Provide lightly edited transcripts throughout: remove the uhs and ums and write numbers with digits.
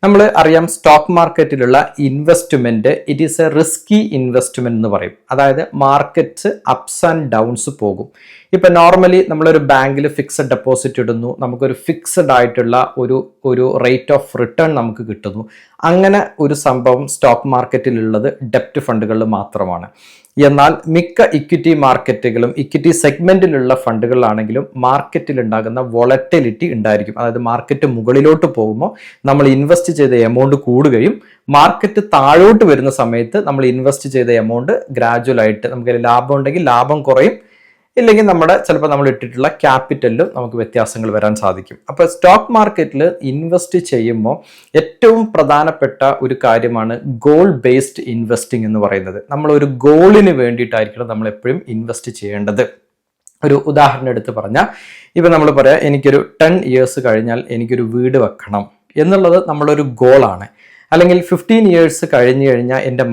നമ്മൾ അറിയാം സ്റ്റോക്ക് മാർക്കറ്റിലുള്ള investment it is a risky investment എന്ന് പറയും. അതായത് മാർക്കറ്റ്സ് അപ്സ് ആൻഡ് ഡൗൺസ് പോകും. ഇപ്പൊ നോർമലി നമ്മളൊരു ബാങ്കിൽ ഫിക്സഡ് ഡെപ്പോസിറ്റ് ഇടുന്നു, നമുക്കൊരു ഫിക്സഡ് ആയിട്ടുള്ള ഒരു റേറ്റ് ഓഫ് റിട്ടേൺ നമുക്ക് കിട്ടുന്നു. അങ്ങനെ ഒരു സംഭവം സ്റ്റോക്ക് മാർക്കറ്റിലുള്ളത് ഡെപ്റ്റ് ഫണ്ടുകളിൽ മാത്രമാണ്. എന്നാൽ മിക്ക ഇക്വിറ്റി മാർക്കറ്റുകളും ഇക്വിറ്റി സെഗ്മെന്റിലുള്ള ഫണ്ടുകളിലാണെങ്കിലും മാർക്കറ്റിൽ ഉണ്ടാകുന്ന വോളറ്റിലിറ്റി ഉണ്ടായിരിക്കും. അതായത് മാർക്കറ്റ് മുകളിലോട്ട് പോകുമ്പോൾ നമ്മൾ ഇൻവെസ്റ്റ് ചെയ്ത എമൗണ്ട് കൂടുകയും മാർക്കറ്റ് താഴോട്ട് വരുന്ന സമയത്ത് നമ്മൾ ഇൻവെസ്റ്റ് ചെയ്ത എമൗണ്ട് ഗ്രാജുവൽ ആയിട്ട് നമുക്ക് ലാഭം ഉണ്ടെങ്കിൽ ലാഭം കുറയും, ഇല്ലെങ്കിൽ ചിലപ്പോൾ നമ്മൾ ഇട്ടിട്ടുള്ള ക്യാപിറ്റലിലും നമുക്ക് വ്യത്യാസങ്ങൾ വരാൻ സാധിക്കും. അപ്പോൾ സ്റ്റോക്ക് മാർക്കറ്റിൽ ഇൻവെസ്റ്റ് ചെയ്യുമ്പോൾ ഏറ്റവും പ്രധാനപ്പെട്ട ഒരു കാര്യമാണ് ഗോൾ ബേസ്ഡ് ഇൻവെസ്റ്റിംഗ് എന്ന് പറയുന്നത്. നമ്മൾ ഒരു ഗോളിന് വേണ്ടിയിട്ടായിരിക്കണം നമ്മൾ എപ്പോഴും ഇൻവെസ്റ്റ് ചെയ്യേണ്ടത്. ഒരു ഉദാഹരണം എടുത്ത് പറഞ്ഞാൽ ഇപ്പം നമ്മൾ പറയാം എനിക്കൊരു 10 years കഴിഞ്ഞാൽ എനിക്കൊരു വീട് വെക്കണം എന്നുള്ളത് നമ്മളൊരു ഗോളാണ്. അല്ലെങ്കിൽ 15 years കഴിഞ്ഞു കഴിഞ്ഞാൽ എൻ്റെ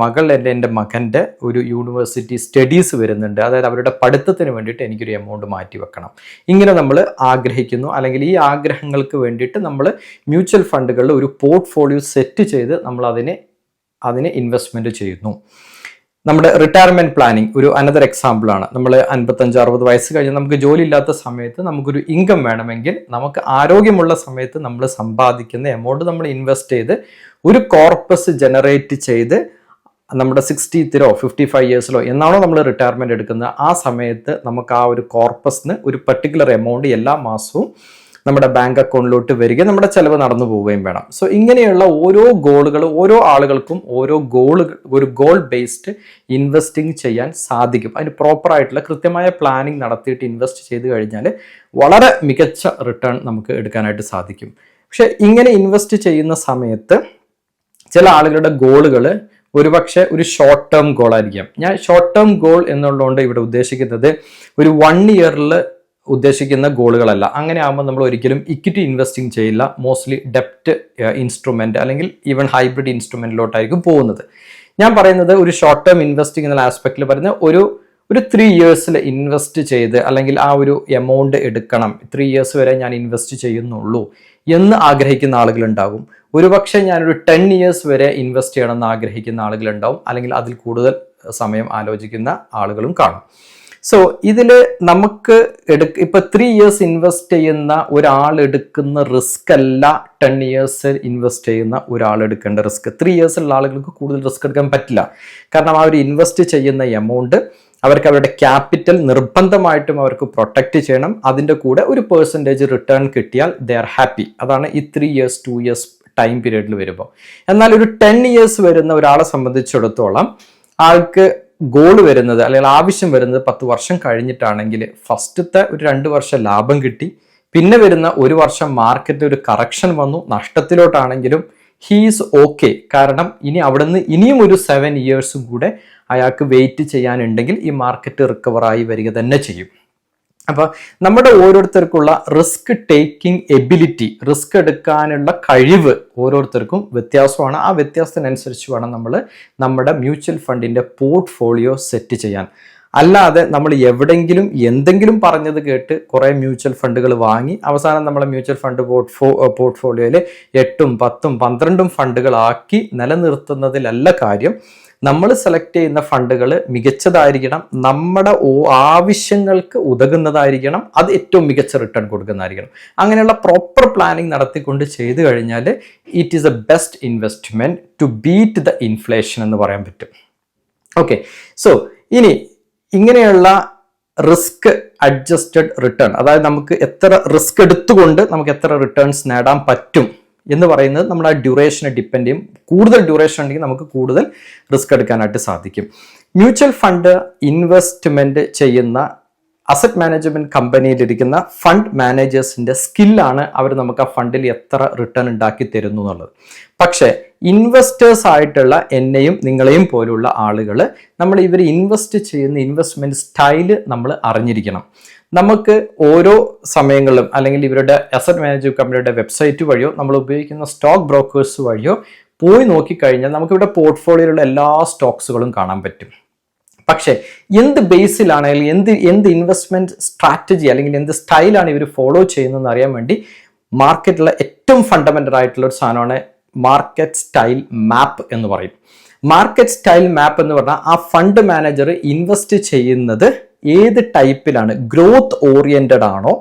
മകൻ്റെ ഒരു യൂണിവേഴ്സിറ്റി സ്റ്റഡീസ് വരുന്നുണ്ട്, അതായത് അവരുടെ പഠിത്തത്തിന് വേണ്ടിയിട്ട് എനിക്കൊരു എമൗണ്ട് മാറ്റി വെക്കണം. ഇങ്ങനെ നമ്മൾ ആഗ്രഹിക്കുന്നു. അല്ലെങ്കിൽ ഈ ആഗ്രഹങ്ങൾക്ക് വേണ്ടിയിട്ട് നമ്മൾ മ്യൂച്വൽ ഫണ്ടുകളിൽ ഒരു പോർട്ട്ഫോളിയോ സെറ്റ് ചെയ്ത് നമ്മൾ അതിനെ ഇൻവെസ്റ്റ്മെൻറ്റ് ചെയ്യുന്നു. നമ്മുടെ റിട്ടയർമെന്റ് പ്ലാനിങ് ഒരു അനദർ എക്സാമ്പിൾ ആണ്. നമ്മൾ 55-60 വയസ്സ് കഴിഞ്ഞ് നമുക്ക് ജോലി ഇല്ലാത്ത സമയത്ത് നമുക്കൊരു ഇൻകം വേണമെങ്കിൽ നമുക്ക് ആരോഗ്യമുള്ള സമയത്ത് നമ്മൾ സമ്പാദിക്കുന്ന എമൗണ്ട് നമ്മൾ ഇൻവെസ്റ്റ് ചെയ്ത് ഒരു കോർപ്പസ് ജനറേറ്റ് ചെയ്ത് നമ്മുടെ 60-ലോ 55 yearsലോ എന്നാണോ നമ്മൾ റിട്ടയർമെന്റ് എടുക്കുന്നത് ആ സമയത്ത് നമുക്ക് ആ ഒരു കോർപ്പസിന് ഒരു പർട്ടിക്കുലർ എമൗണ്ട് എല്ലാ മാസവും നമ്മുടെ ബാങ്ക് അക്കൗണ്ടിലോട്ട് വരികയും നമ്മുടെ ചെലവ് നടന്നു പോവുകയും വേണം. സോ ഇങ്ങനെയുള്ള ഓരോ ആളുകൾക്കും ഒരു ഗോൾ ബേസ്ഡ് ഇൻവെസ്റ്റിംഗ് ചെയ്യാൻ സാധിക്കും. അതിന് പ്രോപ്പർ ആയിട്ടുള്ള കൃത്യമായ പ്ലാനിങ് നടത്തിയിട്ട് ഇൻവെസ്റ്റ് ചെയ്ത് കഴിഞ്ഞാൽ വളരെ മികച്ച റിട്ടേൺ നമുക്ക് എടുക്കാനായിട്ട് സാധിക്കും. പക്ഷെ ഇങ്ങനെ ഇൻവെസ്റ്റ് ചെയ്യുന്ന സമയത്ത് ചില ആളുകളുടെ ഗോളുകൾ ഒരുപക്ഷെ ഒരു ഷോർട്ട് ടേം ഗോൾ ആയിരിക്കാം. ഞാൻ ഷോർട്ട് ടേം ഗോൾ എന്നുള്ളതുകൊണ്ട് ഇവിടെ ഉദ്ദേശിക്കുന്നത് ഒരു 1 yearൽ ഉദ്ദേശിക്കുന്ന ഗോളുകളല്ല. അങ്ങനെ ആകുമ്പോൾ നമ്മൾ ഒരിക്കലും ഇക്വിറ്റി ഇൻവെസ്റ്റിംഗ് ചെയ്യില്ല. മോസ്റ്റ്ലി ഡെപ്റ്റ് ഇൻസ്ട്രുമെന്റ് അല്ലെങ്കിൽ ഈവൻ ഹൈബ്രിഡ് ഇൻസ്ട്രുമെന്റിലോട്ടായിരിക്കും പോകുന്നത്. ഞാൻ പറയുന്നത് ഒരു ഷോർട്ട് ടേം ഇൻവെസ്റ്റിംഗ് എന്നുള്ള ആസ്പെക്റ്റിൽ പറയുന്നത് ഒരു 3 yearsൽ ഇൻവെസ്റ്റ് ചെയ്ത് അല്ലെങ്കിൽ ആ ഒരു എമൗണ്ട് എടുക്കണം, 3 years വരെ ഞാൻ ഇൻവെസ്റ്റ് ചെയ്യുന്നുള്ളൂ എന്ന് ആഗ്രഹിക്കുന്ന ആളുകളുണ്ടാകും. ഒരുപക്ഷെ ഞാനൊരു 10 years വരെ ഇൻവെസ്റ്റ് ചെയ്യണമെന്ന് ആഗ്രഹിക്കുന്ന ആളുകളുണ്ടാവും, അല്ലെങ്കിൽ അതിൽ കൂടുതൽ സമയം ആലോചിക്കുന്ന ആളുകളും കാണും. സോ ഇതിൽ നമുക്ക് ഇപ്പൊ 3 years ഇൻവെസ്റ്റ് ചെയ്യുന്ന ഒരാൾ എടുക്കുന്ന റിസ്ക് അല്ല 10 years ഇൻവെസ്റ്റ് ചെയ്യുന്ന ഒരാൾ എടുക്കേണ്ട റിസ്ക്. 3 years ഉള്ള ആളുകൾക്ക് കൂടുതൽ റിസ്ക് എടുക്കാൻ പറ്റില്ല. കാരണം അവർ ഇൻവെസ്റ്റ് ചെയ്യുന്ന എമൗണ്ട് അവർക്ക് അവരുടെ ക്യാപിറ്റൽ നിർബന്ധമായിട്ടും അവർക്ക് പ്രൊട്ടക്റ്റ് ചെയ്യണം. അതിൻ്റെ കൂടെ ഒരു പെർസെൻറ്റേജ് റിട്ടേൺ കിട്ടിയാൽ ദേ ആർ ഹാപ്പി. അതാണ് ഈ 3 years 2 years ടൈം പീരീഡിൽ വരുമ്പോൾ. എന്നാൽ ഒരു 10 years വരുന്ന ഒരാളെ സംബന്ധിച്ചിടത്തോളം ആൾക്ക് ഗോൾ വരുന്നത് അല്ലെങ്കിൽ ആവശ്യം വരുന്നത് 10 വർഷം കഴിഞ്ഞിട്ടാണെങ്കിൽ ഫസ്റ്റത്തെ ഒരു 2 വർഷം ലാഭം കിട്ടി, പിന്നെ വരുന്ന 1 വർഷം മാർക്കറ്റിൽ ഒരു കറക്ഷൻ വന്നു, നഷ്ടത്തിലോട്ടാണെങ്കിലും ഹീസ് ഓക്കെ. കാരണം ഇനിയും ഒരു 7 years കൂടെ അയാൾക്ക് വെയിറ്റ് ചെയ്യാനുണ്ടെങ്കിൽ ഈ മാർക്കറ്റ് റിക്കവറായി വരിക തന്നെ ചെയ്യും. അപ്പോൾ നമ്മുടെ ഓരോരുത്തർക്കുള്ള റിസ്ക് ടേക്കിംഗ് എബിലിറ്റി, റിസ്ക് എടുക്കാനുള്ള കഴിവ് ഓരോരുത്തർക്കും വ്യത്യാസമാണ്. ആ വ്യത്യാസത്തിനനുസരിച്ച് വേണം നമ്മൾ നമ്മുടെ മ്യൂച്വൽ ഫണ്ടിൻ്റെ പോർട്ട്ഫോളിയോ സെറ്റ് ചെയ്യാൻ. അല്ലാതെ നമ്മൾ എന്തെങ്കിലും പറഞ്ഞത് കേട്ട് കുറേ മ്യൂച്വൽ ഫണ്ടുകൾ വാങ്ങി അവസാനം നമ്മളെ മ്യൂച്വൽ ഫണ്ട് പോർട്ട്ഫോളിയോയിൽ 8, 10, 12 ഫണ്ടുകളാക്കി നിലനിർത്തുന്നതിലല്ല കാര്യം. നമ്മൾ സെലക്ട് ചെയ്യുന്ന ഫണ്ടുകൾ മികച്ചതായിരിക്കണം, നമ്മുടെ ആവശ്യങ്ങൾക്ക് ഉതകുന്നതായിരിക്കണം, അത് ഏറ്റവും മികച്ച റിട്ടേൺ കൊടുക്കുന്നതായിരിക്കണം. അങ്ങനെയുള്ള പ്രോപ്പർ പ്ലാനിങ് നടത്തിക്കൊണ്ട് ചെയ്തു കഴിഞ്ഞാൽ it is a best investment to beat the inflation എന്ന് പറയാൻ പറ്റും. ഓക്കെ, സോ ഇനി ഇങ്ങനെയുള്ള റിസ്ക് അഡ്ജസ്റ്റഡ് റിട്ടേൺ, അതായത് നമുക്ക് എത്ര റിസ്ക് എടുത്തുകൊണ്ട് നമുക്ക് എത്ര റിട്ടേൺസ് നേടാൻ പറ്റും എന്ന് പറയുന്നത് നമ്മുടെ ആ ഡ്യൂറേഷനെ ഡിപ്പെൻഡ് ചെയ്യും. കൂടുതൽ ഡ്യൂറേഷൻ ഉണ്ടെങ്കിൽ നമുക്ക് കൂടുതൽ റിസ്ക് എടുക്കാനായിട്ട് സാധിക്കും. മ്യൂച്വൽ ഫണ്ട് ഇൻവെസ്റ്റ്മെന്റ് ചെയ്യുന്ന അസറ്റ് മാനേജ്മെന്റ് കമ്പനിയിലിരിക്കുന്ന ഫണ്ട് മാനേജേഴ്സിന്റെ സ്കില്ലാണ് അവർ നമുക്ക് ആ ഫണ്ടിൽ എത്ര റിട്ടേൺ ഉണ്ടാക്കി തരുന്നു എന്നുള്ളത്. പക്ഷേ ഇൻവെസ്റ്റേഴ്സ് ആയിട്ടുള്ള എന്നെയും നിങ്ങളെയും പോലുള്ള ആളുകൾ ഇവർ ഇൻവെസ്റ്റ് ചെയ്യുന്ന ഇൻവെസ്റ്റ്മെന്റ് സ്റ്റൈല് നമ്മൾ അറിഞ്ഞിരിക്കണം. നമുക്ക് ഓരോ സമയങ്ങളിലും അല്ലെങ്കിൽ ഇവരുടെ അസറ്റ് മാനേജ്മെന്റ് കമ്പനിയുടെ വെബ്സൈറ്റ് വഴിയോ നമ്മൾ ഉപയോഗിക്കുന്ന സ്റ്റോക്ക് ബ്രോക്കേഴ്സ് വഴിയോ പോയി നോക്കിക്കഴിഞ്ഞാൽ നമുക്കിവിടെ പോർട്ട്ഫോളിയോയിലുള്ള എല്ലാ സ്റ്റോക്സുകളും കാണാൻ പറ്റും. പക്ഷേ എന്ത് ബേസിലാണ് അല്ലെങ്കിൽ എന്ത് ഇൻവെസ്റ്റ്മെന്റ് സ്ട്രാറ്റജി അല്ലെങ്കിൽ എന്ത് സ്റ്റൈലാണ് ഇവർ ഫോളോ ചെയ്യുന്നതെന്ന് അറിയാൻ വേണ്ടി മാർക്കറ്റിലെ ഏറ്റവും ഫണ്ടമെന്റൽ ആയിട്ടുള്ള ഒരു സാധനമാണ് മാർക്കറ്റ് സ്റ്റൈൽ മാപ്പ് എന്ന് പറയും. മാർക്കറ്റ് സ്റ്റൈൽ മാപ്പ് എന്ന് പറഞ്ഞാൽ ആ ഫണ്ട് മാനേജർ ഇൻവെസ്റ്റ് ചെയ്യുന്നത് ഏത് ടൈപ്പിലാണ്, ഗ്രോത്ത് ഓറിയന്റഡ് ആണോ,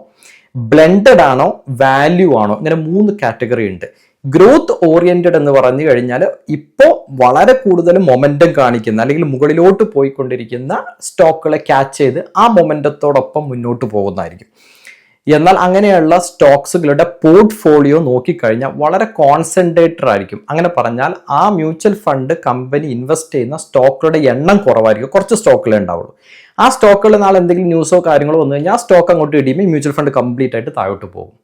ബ്ലെൻഡഡ് ആണോ, വാല്യൂ ആണോ, ഇങ്ങനെ 3 കാറ്റഗറി ഉണ്ട്. ഗ്രോത്ത് ഓറിയന്റഡ് എന്ന് പറഞ്ഞു കഴിഞ്ഞാൽ ഇപ്പോൾ വളരെ കൂടുതൽ മൊമെന്റം കാണിക്കുന്ന അല്ലെങ്കിൽ മുകളിലോട്ട് പോയിക്കൊണ്ടിരിക്കുന്ന സ്റ്റോക്കുകളെ ക്യാച്ച് ചെയ്ത് ആ മൊമെന്റത്തോടൊപ്പം മുന്നോട്ട് പോകുന്നതായിരിക്കും. എന്നാൽ അങ്ങനെയുള്ള സ്റ്റോക്സുകളുടെ പോർട്ട്ഫോളിയോ നോക്കിക്കഴിഞ്ഞാൽ വളരെ കോൺസെൻട്രേറ്റഡ് ആയിരിക്കും. അങ്ങനെ പറഞ്ഞാൽ ആ മ്യൂച്വൽ ഫണ്ട് കമ്പനി ഇൻവെസ്റ്റ് ചെയ്യുന്ന സ്റ്റോക്കുകളുടെ എണ്ണം കുറവായിരിക്കും, കുറച്ച് സ്റ്റോക്കുകളേ ഉണ്ടാവുള്ളൂ. ആ സ്റ്റോക്കുകളിൽ നാളെ എന്തെങ്കിലും ന്യൂസോ കാര്യങ്ങളോ വന്നു കഴിഞ്ഞാൽ ആ സ്റ്റോക്ക് അങ്ങോട്ട് ഇടിയുമ്പോൾ മ്യൂച്വൽ ഫണ്ട് കംപ്ലീറ്റ് ആയിട്ട് താഴോട്ട് പോകും.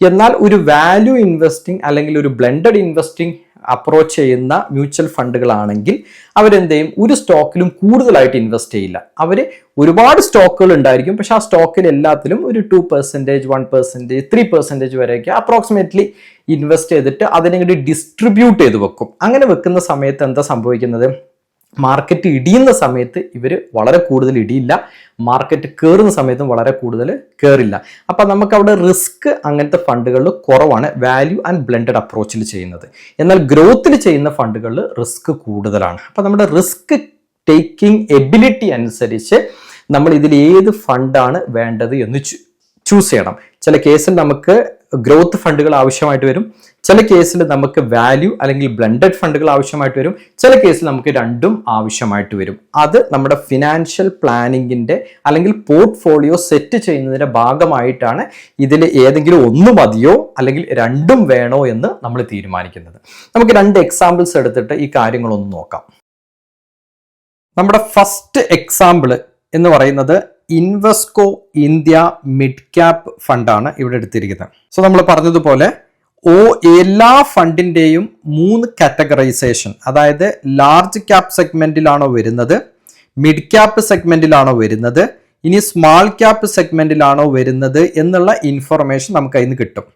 എന്നാൽ ഒരു വാല്യൂ ഇൻവെസ്റ്റിംഗ് അല്ലെങ്കിൽ ഒരു ബ്ലെൻഡഡ് ഇൻവെസ്റ്റിംഗ് അപ്രോച്ച് ചെയ്യുന്ന മ്യൂച്വൽ ഫണ്ടുകളാണെങ്കിൽ അവരെന്ത് ചെയ്യും, ഒരു സ്റ്റോക്കിലും കൂടുതലായിട്ട് ഇൻവെസ്റ്റ് ചെയ്യില്ല. അവർ ഒരുപാട് സ്റ്റോക്കുകൾ ഉണ്ടായിരിക്കും, പക്ഷെ ആ സ്റ്റോക്കിൽ എല്ലാത്തിലും ഒരു 2%, 1%, 3% വരെയൊക്കെ അപ്രോക്സിമേറ്റ്ലി ഇൻവെസ്റ്റ് ചെയ്തിട്ട് അതിനെ ഡിസ്ട്രിബ്യൂട്ട് ചെയ്ത് വെക്കും. അങ്ങനെ വെക്കുന്ന സമയത്ത് എന്താ സംഭവിക്കുന്നത്, മാർക്കറ്റ് ഇടിയുന്ന സമയത്ത് ഇവർ വളരെ കൂടുതൽ ഇടിയില്ല, മാർക്കറ്റ് കയറുന്ന സമയത്തും വളരെ കൂടുതൽ കയറില്ല. അപ്പം നമുക്ക് അവിടെ റിസ്ക് അങ്ങനത്തെ ഫണ്ടുകളിൽ കുറവാണ് വാല്യൂ ആൻഡ് ബ്ലെൻഡഡ് അപ്രോച്ചിൽ ചെയ്യുന്നത്. എന്നാൽ ഗ്രോത്തിൽ ചെയ്യുന്ന ഫണ്ടുകളിൽ റിസ്ക് കൂടുതലാണ്. അപ്പം നമ്മുടെ റിസ്ക് ടേക്കിംഗ് എബിലിറ്റി അനുസരിച്ച് നമ്മൾ ഇതിൽ ഏത് ഫണ്ടാണ് വേണ്ടത് എന്ന് ചൂസ് ചെയ്യണം. ചില കേസിൽ നമുക്ക് ഗ്രോത്ത് ഫണ്ടുകൾ ആവശ്യമായിട്ട് വരും, ചില കേസിൽ നമുക്ക് വാല്യൂ അല്ലെങ്കിൽ ബ്ലെൻഡഡ് ഫണ്ടുകൾ ആവശ്യമായിട്ട് വരും, ചില കേസിൽ നമുക്ക് രണ്ടും ആവശ്യമായിട്ട് വരും. അത് നമ്മുടെ ഫിനാൻഷ്യൽ പ്ലാനിങ്ങിന്റെ അല്ലെങ്കിൽ പോർട്ട്ഫോളിയോ സെറ്റ് ചെയ്യുന്നതിന്റെ ഭാഗമായിട്ടാണ് ഇതിൽ ഏതെങ്കിലും ഒന്ന് മതിയോ അല്ലെങ്കിൽ രണ്ടും വേണോ എന്ന് നമ്മൾ തീരുമാനിക്കുന്നത്. നമുക്ക് 2 എക്സാമ്പിൾസ് എടുത്തിട്ട് ഈ കാര്യങ്ങളൊന്ന് നോക്കാം. നമ്മുടെ ഫസ്റ്റ് എക്സാമ്പിൾ എന്ന് പറയുന്നത് ഇൻവെസ്കോ ഇന്ത്യ മിഡ് ക്യാപ്പ് ഫണ്ടാണ് ഇവിടെ എടുത്തിരിക്കുന്നത്. സോ നമ്മൾ പറഞ്ഞതുപോലെ എല്ലാ ഫണ്ടിന്റെയും 3 കാറ്റഗറൈസേഷൻ, അതായത് ലാർജ് ക്യാപ്പ് സെഗ്മെന്റിലാണോ വരുന്നത്, മിഡ് ക്യാപ്പ് സെഗ്മെന്റിലാണോ വരുന്നത്, ഇനി സ്മാൾ ക്യാപ്പ് സെഗ്മെന്റിലാണോ വരുന്നത് എന്നുള്ള ഇൻഫർമേഷൻ നമുക്ക് അതിന് കിട്ടും.